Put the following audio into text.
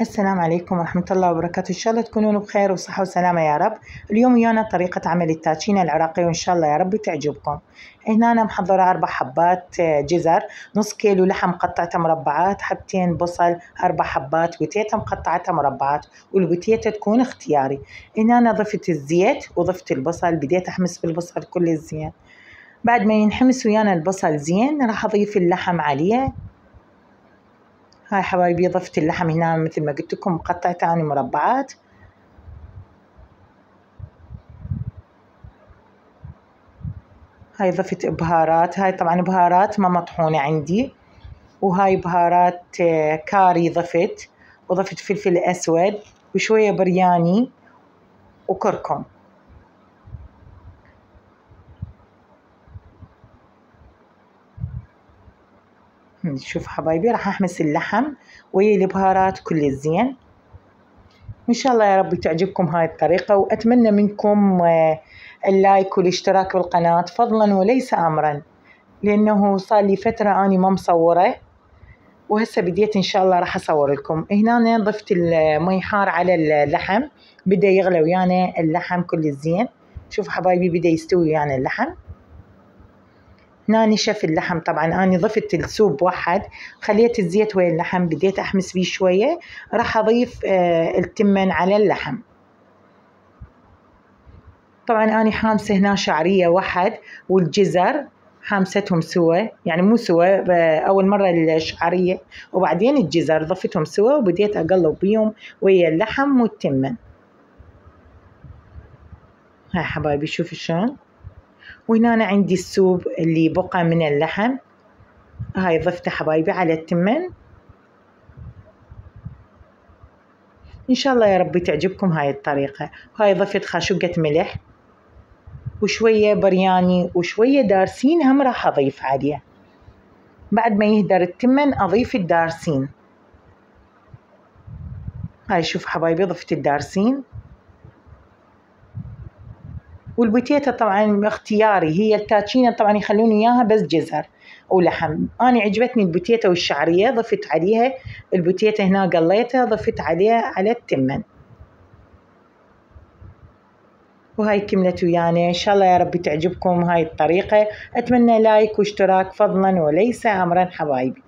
السلام عليكم ورحمة الله وبركاته. إن شاء الله تكونون بخير وصحة وسلامة يا رب. اليوم ويانا طريقة عمل التاتشينة العراقية وإن شاء الله يا رب تعجبكم. هنا أنا محضرة 4 حبات جزر، نص كيلو لحم مقطعته مربعات، حبتين بصل، 4 حبات بتيتة مقطعتها مربعات، والبتيتة تكون اختياري. هنا أنا ضفت الزيت وضفت البصل، بديت أحمس بالبصل كل الزين. بعد ما ينحمس ويانا البصل زين راح أضيف اللحم عليه. هاي حبايبي ضفت اللحم هنا مثل ما قلت لكم مقطعته أنا مربعات. هاي ضفت بهارات، هاي طبعا بهارات ما مطحونة عندي، وهاي بهارات كاري ضفت، وضفت فلفل أسود وشوية برياني وكركم. شوف حبايبي راح أحمس اللحم ويا البهارات كل الزين. إن شاء الله يا رب تعجبكم هاي الطريقة، وأتمنى منكم اللايك والاشتراك بالقناة فضلا وليس أمرا، لأنه صار لي فترة أني ما مصورة، وهسه بديت إن شاء الله راح أصور لكم. هنا أنا ضفت المي حار على اللحم، بدأ يغلى ويانا اللحم كل الزين. شوف حبايبي بدأ يستوي ويانا اللحم. هنا نشف اللحم، طبعا أنا ضفت السوب واحد، خليت الزيت ويا اللحم، بديت أحمس بيه شوية. راح أضيف التمن على اللحم. طبعا أنا حامسة هنا شعرية واحد والجزر حامستهم سوا، يعني مو سوا، أول مرة الشعرية وبعدين الجزر ضفتهم سوا، وبديت أقلب بيهم ويا اللحم والتمن. هاي حبايبي شوفوا شلون. وهنا أنا عندي السوب اللي بقى من اللحم، هاي ضفته حبايبي على التمن. إن شاء الله يا رب تعجبكم هاي الطريقة. هاي ضفت خاشوقة ملح وشوية برياني وشوية دارسين هم راح أضيف عليه. بعد ما يهدر التمن أضيف الدارسين. هاي شوف حبايبي ضفت الدارسين. والبوتيتا طبعا اختياري، هي التاتشينة طبعا يخلون إياها بس جزر ولحم. أنا عجبتني البوتيتا والشعرية، ضفت عليها البوتيتا هنا قليتها، ضفت عليها على التمن. وهاي كملت ويانا. إن شاء الله يا رب تعجبكم هاي الطريقة. أتمنى لايك واشتراك فضلا وليس أمرا حبايبي.